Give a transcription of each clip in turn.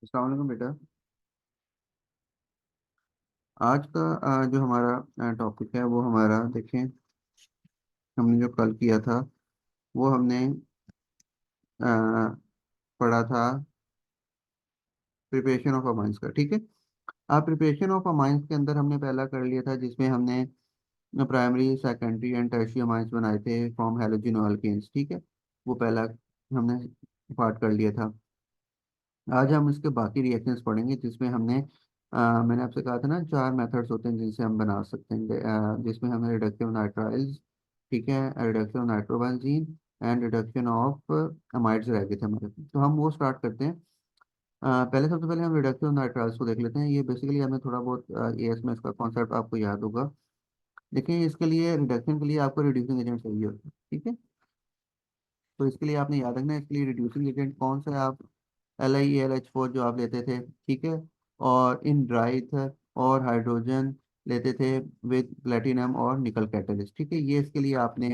अस्सलाम वालेकुम बेटा। आज का जो हमारा टॉपिक है वो हमारा देखें। हमने जो कल किया था वो हमने अ, पढ़ा था प्रिपरेशन ऑफ अमाइंस का। ठीक है। आप प्रिपरेशन ऑफ अमाइंस के अंदर हमने पहला कर लिया था जिसमें हमने primary secondary and tertiary amines बनाए थे फ्रॉम हैलोजन अल्केन्स। ठीक है। वो पहला हमने पार्ट कर लिया था। आज हम इसके बाकी रिएक्शंस पढ़ेंगे जिसमें मैंने आपसे कहा था ना, चार मेथड्स होते हैं जिनसे हम बना सकते हैं, जिसमें हमें रिडक्शन ऑफ नाइट्राइल्स, ठीक है, reduction of nitrobenzene and reduction of amides रह गए थे हमारे। तो हम वो स्टार्ट करते हैं। पहले सबसे पहले हम रिडक्शन ऑफ नाइट्राइल्स को देख लेते हैं। ये बेसिकली हमें थोड़ा बहुत एएस में इसका कॉन्सेप्ट आपको याद होगा। देखिए, इसके लिए रिडक्शन के लिए आपको रिड्यूसिंग एजेंट चाहिए होता है। ठीक है। तो इसके लिए आपने याद रखना है, इसके लिए रिड्यूसिंग एजेंट कौन सा है। आप LiAlH4 जो आप लेते थे, ठीक है, और इन ड्राई ईथर और हाइड्रोजन लेते थे विद प्लेटिनम और निकल कैटलिस्ट। ठीक है, ये इसके लिए आपने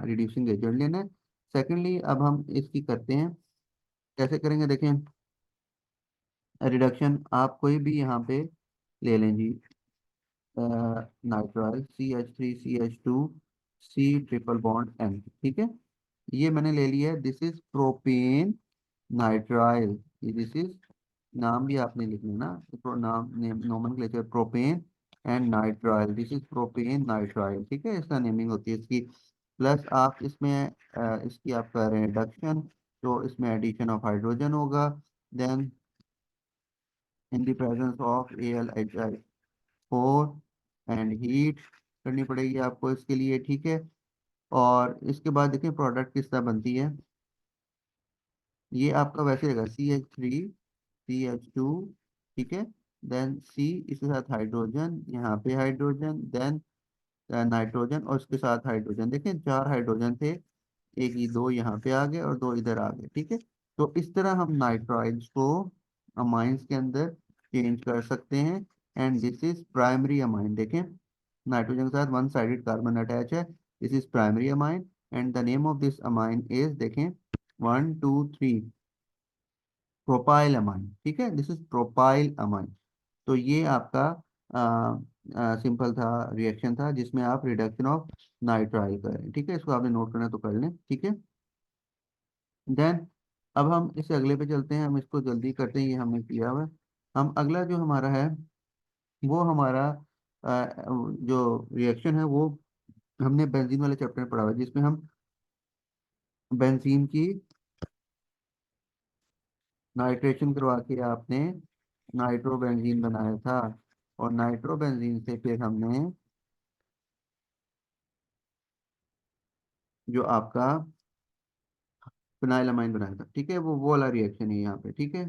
रिड्यूसिंग एजेंट लेना है। सेकेंडली, अब हम इसकी करते हैं, कैसे करेंगे देखें। रिडक्शन आप कोई भी यहाँ पे ले लें जी। Nitrile CH3CH2 C triple bond N। ठीक है, ये मैंने ले लिया है। This is propane nitrile. This is, नाम भी आपने लिखना है ना, नाम name nomenclature propane and nitrile. This is propane nitrile. ठीक है, इसका नेमिंग होती है इसकी। प्लस आप इसमें इसकी आप कर रहे हैं रिडक्शन, तो इसमें एडिशन ऑफ हाइड्रोजन होगा। Then in the presence of AlHI4 and heat करनी पड़ेगी आपको इसके लिए। ठीक है। और इसके बाद देखिए प्रोडक्ट किस तरह बनती है। ये आपका वैसे रहेगा CH3CH2, ठीक है, देन C, इसके साथ हाइड्रोजन, यहाँ पे हाइड्रोजन, देन नाइट्रोजन और इसके साथ हाइड्रोजन। देखें, चार हाइड्रोजन थे, एक ही दो यहाँ पे आ गए और दो इधर आ गए। ठीक है। तो इस तरह हम नाइट्राइड्स को अमाइंस के अंदर चेंज कर सकते हैं। And this is primary amine. देखें, नाइट्रोजन के साथ वन साइडेड कार्बन अटैच है। This is primary amine and the name of this amine is, देखें, 1 2 3 प्रोपाइल अमाइन। ठीक है, दिस इज प्रोपाइल अमाइन। तो ये आपका सिंपल था, रिएक्शन था जिसमें आप रिडक्शन ऑफ नाइट्राइल करें। ठीक है, इसको आपने नोट करना है तो कर लें। ठीक है। देन अब हम इस अगले पे चलते हैं, हम इसको जल्दी करते हैं, ये हमने किया हुआ है। हम अगला जो हमारा है वो हमारा जो रिएक्शन है वो हमने बेंजीन वाले चैप्टर में पढ़ा हुआ है, जिसमें हम बेंजीन की नाइट्रेशन करवा के आपने नाइट्रोबेंजीन बनाया था। और नाइट्रोबेंजीन से फिर हमने जो आपका फिनाइलमाइन बनाया था। ठीक है, वो वाला रिएक्शन है यहाँ पे। ठीक है।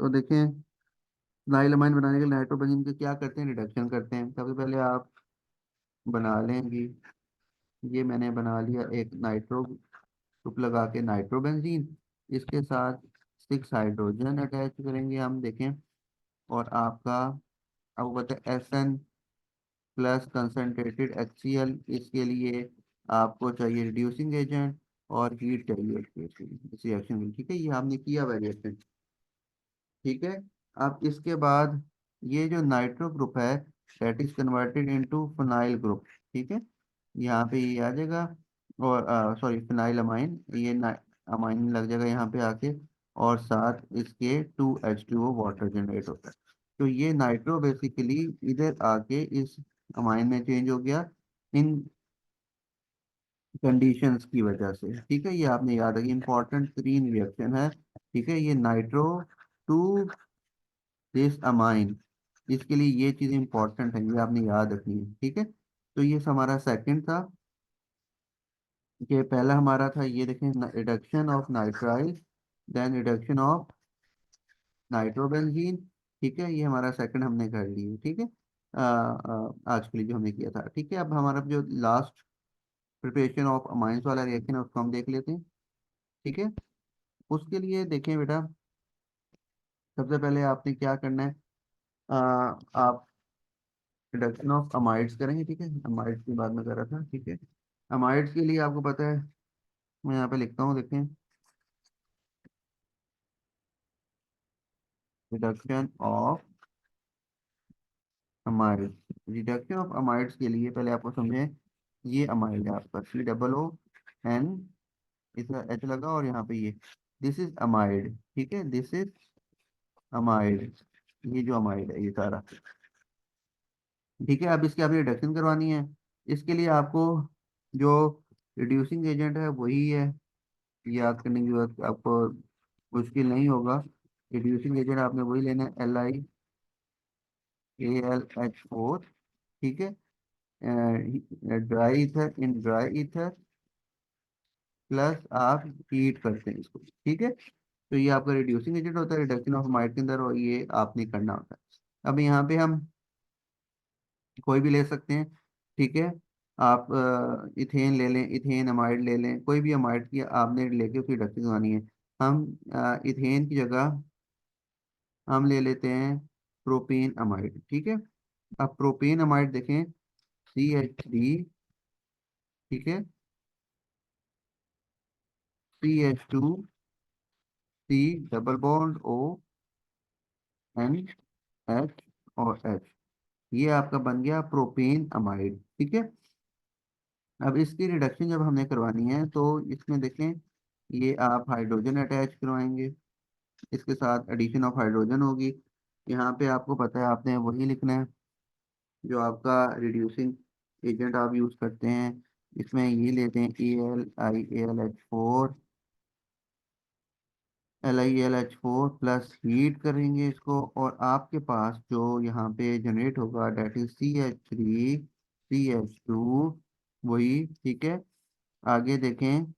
तो देखें, फिनाइलमाइन बनाने के लिए नाइट्रोबेंजीन के क्या करते हैं, रिडक्शन करते हैं। सबसे पहले आप बना लेंगे, ये मैंने बना लिया एक नाइट्रो ग्रुप लगा के नाइट्रोबेंजीन, इसके साथ 6 हाइड्रोजन अटैच करेंगे हम, देखें। और आपका अब बताए SN+ कंसनट्रेटेड HCl, इसके लिए आपको चाहिए रिड्यूसिंग एजेंट और हीट चाहिए इस रिएक्शन में। ठीक है, ये हमने किया हुआ रिएक्शन। ठीक है। अब इसके बाद ये जो नाइट्रो ग्रुप है that is converted into phenyl group. ठीक है, यहाँ पे ये आ जाएगा, और सॉरी फिनाइल अमाइन, ये अमाइन लग जाएगा यहाँ पे आके, और साथ इसके 2H2O वाटर जनरेट होता है। तो ये नाइट्रो बेसिकली इधर आके इस अमाइन में चेंज हो गया इन कंडीशंस की वजह से। ठीक है, ये आपने याद रखिए, इंपॉर्टेंट तीन रिएक्शन है। ठीक है, ये नाइट्रो टू दिस अमाइन, इसके लिए ये चीज़ इंपॉर्टेंट है, ये आपने याद रखनी है। ठीक है। तो ये हमारा सेकंड था, कि पहला हमारा था ये देखें, reduction of nitrile, then reduction of nitrobenzene. ठीक है, ये हमारा सेकंड हमने कर लिया। ठीक है, आज के लिए जो हमने किया था। ठीक है, अब हमारा जो लास्ट प्रिपरेशन ऑफ अमाइंस वाला रिएक्शन है उसको हम देख लेते हैं। ठीक है, उसके लिए देखें बेटा, सबसे पहले आपने क्या करना है, आप रिडक्शन ऑफ अमाइड्स करेंगे। ठीक है, अमाइड्स की बात में कर रहा था। ठीक है, अमाइड्स के लिए आपको पता है, मैं यहाँ पे लिखता हूँ, देखें, reduction of amide. Reduction of amides के लिए पहले आपको समझें, ये अमाइड है आपका COON, इसका H लगा और यहाँ पे ये, दिस इज अमाइड, ठीक है, दिस इज अमाइड, ये जो अमाइड है ये सारा, ठीक है। अब इसकी आपने रिडक्शन करवानी है, इसके लिए आपको जो रिड्यूसिंग एजेंट है वही है, याद करने की जरूरत आपको मुश्किल नहीं होगा। रिड्यूसिंग एजेंट आपने वही लेना है, LiAlH4, ठीक है। Dry ether, in dry ether plus आप हीट करते हैं इसको, ठीक है। तो ये आपका रिड्यूसिंग एजेंट होता है रिडक्शन ऑफ माइट के अंदर, और ये आपने करना होता है। अब यहाँ पे हम कोई भी ले सकते हैं, ठीक है। आप इथेन ले लें, इथेन अमाइड ले लें, कोई भी अमाइड की आपने लेके उसकी रिडक्शन करवानी है। हम इथेन की जगह हम ले लेते हैं प्रोपेन अमाइड, ठीक है। अब प्रोपेन अमाइड देखें, CH3, ठीक है, CH2, C, double bond O, NH और H, ये आपका बन गया प्रोपेन अमाइड, ठीक है। अब इसकी रिडक्शन जब हमने करवानी है तो इसमें देखें, ये आप हाइड्रोजन अटैच करवाएंगे, इसके साथ एडिशन ऑफ हाइड्रोजन होगी। यहाँ पे आपको पता है आपने वही लिखना है जो आपका रिड्यूसिंग एजेंट आप यूज करते हैं। इसमें ये लेते हैं AlIAlH4, LiAlH4 प्लस हीट करेंगे इसको, और आपके पास जो यहाँ पे जनरेट होगा डेट इज CH3CH2, वही, ठीक है। आगे देखें,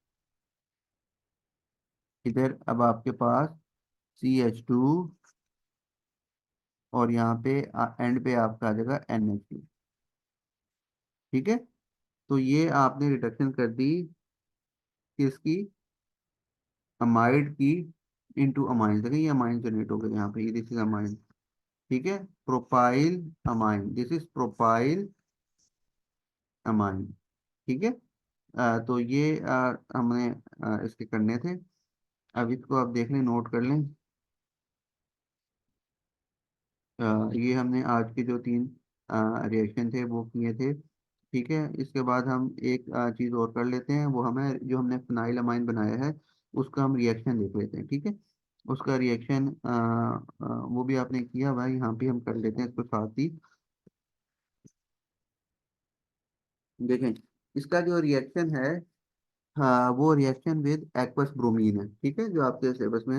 इधर अब आपके पास CH2, और यहाँ पे एंड पे आपका आ जाएगा NH2, ठीक है। तो ये आपने रिडक्शन कर दी किसकी, अमाइड की, इनटू अमाइन। देखिए ये अमाइन जनरेट हो गए यहाँ पे, ये दिस इज अमाइन, ठीक है, propyl amine, this is propyl amine, ठीक है। तो ये हमने इसके करने थे। अब इसको आप देख लें, नोट कर लें। ये हमने आज के जो 3 रिएक्शन थे वो किए थे, ठीक है। इसके बाद हम एक चीज़ और कर लेते हैं, वो हमें जो हमने फिनाइल अमाइन बनाया है उसका हम रिएक्शन देख लेते हैं, ठीक है। उसका रिएक्शन वो भी आपने किया भाई, यहाँ पे हम कर लेते हैं इसको साथ ही। देखें, इसका जो रिएक्शन है, हाँ, वो रिएक्शन विद एक्वस ब्रोमीन है, ठीक है, जो आपके सिलेबस में,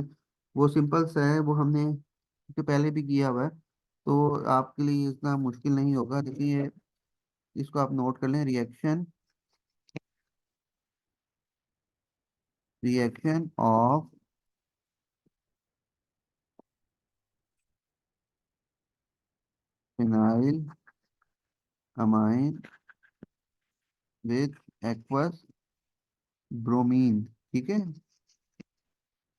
वो सिंपल सा है, वो हमने इससे पहले भी किया हुआ है, तो आपके लिए इतना मुश्किल नहीं होगा। देखिए इसको आप नोट कर लें, reaction of phenyl amine with aqueous bromine, ठीक है।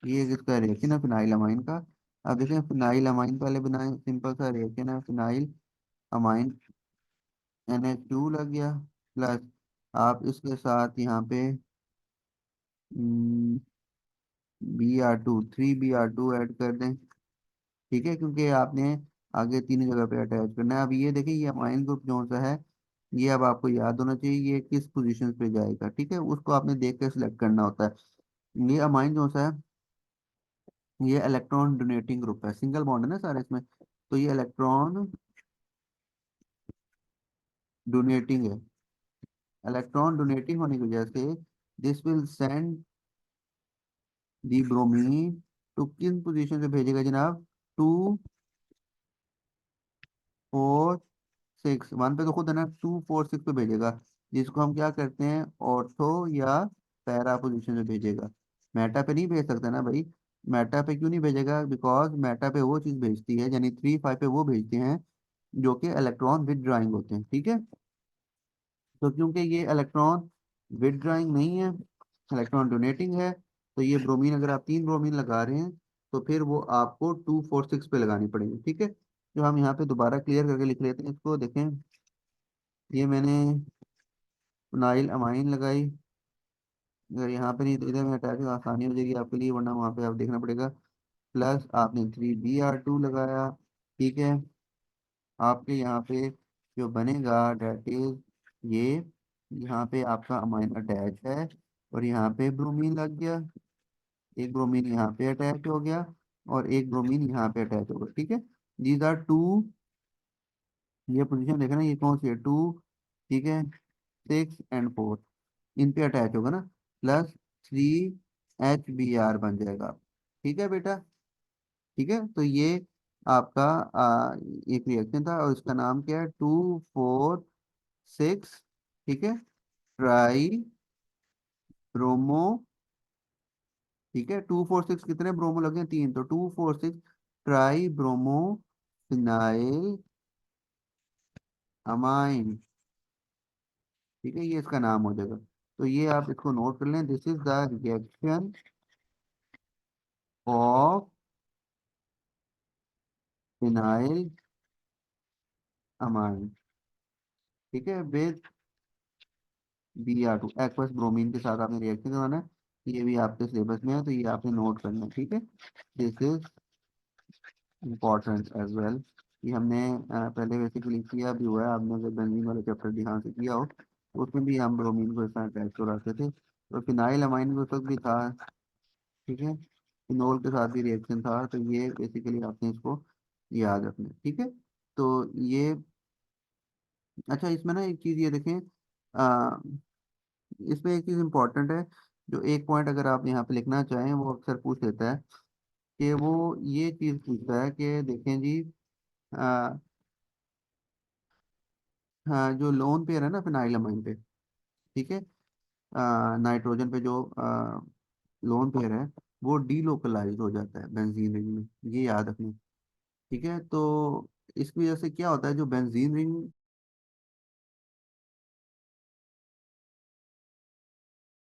ये इसका रिएक्शन है फिनाइल अमाइन का। अब देखें, फिनाइल अमाइन पहले बनाए, सिंपल सा रिएक्शन है, फिनाइल अमाइन NH2 लग गया, प्लस आप इसके साथ यहाँ पे Br2 ऐड कर दें, ठीक है, क्योंकि आपने आगे तीनों जगह पे अटैच करना है। अब ये देखिए, ये अमाइन ग्रुप जो सा है, ये अब आपको याद होना चाहिए ये किस पोजीशन पे जाएगा, ठीक है, उसको आपने देख कर सिलेक्ट करना होता है। ये अमाइन जो सा है, ये इलेक्ट्रॉन डोनेटिंग ग्रुप है, सिंगल बॉन्ड है ना सारे इसमें, तो ये इलेक्ट्रॉन डोनेटिंग है। इलेक्ट्रॉन डोनेटिंग होने की वजह से this will send the bromine to किन पोजीशन पे भेजेगा जनाब, 2 4 6, 1 पे तो खुद है ना, 2 4 6 पे भेजेगा, जिसको हम क्या करते हैं, ऑर्थो या पैरा पोजीशन पे भेजेगा। मेटा पे नहीं भेज सकता ना भाई। मेटा पे क्यों नहीं भेजेगा, बिकॉज मेटा पे वो चीज़ भेजती है, यानी 3 5 पे वो भेजते हैं जो कि इलेक्ट्रॉन विदड्राइंग होते हैं, ठीक है। तो क्योंकि ये इलेक्ट्रॉन विदड्राइंग नहीं है, इलेक्ट्रॉन डोनेटिंग है, तो ये ब्रोमीन, अगर आप 3 ब्रोमीन लगा रहे हैं तो फिर वो आपको 2 4 6 पे लगानी पड़ेगी, ठीक है। जो हम यहाँ पे दोबारा क्लियर करके लिख लेते हैं इसको, देखें, ये मैंने फिनाइल अमाइन लगाई, अगर यहाँ पे नहीं तो इधर में हटा के आसानी हो जाएगी आपके लिए, वरना वहाँ पे आप देखना पड़ेगा। प्लस आपने 3Br2 लगाया। ठीक है, आपके यहाँ पे जो बनेगा डेट इज ये, यहाँ पे आपका अमाइन अटैच है और यहाँ पे ब्रोमीन लग गया, एक ब्रोमीन यहाँ पे अटैच हो गया और एक ब्रोमीन यहाँ पे अटैच होगा। ठीक है, दीज आर टू, ये पोजीशन देखना, ये कौन सी है, 2, ठीक है, 6 एंड 4, इन पे अटैच होगा ना, प्लस 3HBr बन जाएगा। ठीक है बेटा, ठीक है, तो ये आपका एक रिएक्शन था और इसका नाम क्या है, 2, 4, 6, ठीक है, ट्राई ब्रोमो, ठीक है, 2, 4, 6 कितने ब्रोमो लगे हैं, 3, तो 2, 4, 6 ट्राई ब्रोमो फिनाइल अमाइन। ठीक है, ये इसका नाम हो जाएगा। तो ये आप इसको नोट कर लें, this is the reaction of phenyl amine, ठीक है, विद Br2 एक्वस ब्रोमीन के साथ आपने रिएक्शन करवाना है। ये भी आपके सिलेबस में है, तो ये आपने नोट करना है। ठीक है, this is important as well. ये हमने पहले बेसिकली किया भी हुआ है, आपने अगर बेंजीन वाले चैप्टर ध्यान से किया हो तो उसमें भी हम ब्रोमीन को इस तरह अटैच कराते थे, तो फिनाइल अमाइन भी उस वक्त भी था। ठीक है, फिनोल के साथ भी रिएक्शन था, तो ये बेसिकली आपने इसको याद रखना है। ठीक है, तो ये, अच्छा इसमें ना एक चीज़ ये देखें, आ, इसमें एक चीज़ इम्पोर्टेंट है, जो एक पॉइंट अगर आप यहाँ पे लिखना चाहें वो अक्सर पूछ लेता है, कि वो ये चीज़ पूछता है कि देखें जी, आ, हाँ, जो लोन पेयर है ना फिनाइलमाइन पे, ठीक है, नाइट्रोजन पे जो लोन पेयर है वो डीलोकलाइज हो जाता है बेंजीन रिंग में, ये याद रखना। ठीक है, तो इसकी वजह से क्या होता है, जो बेंजीन रिंग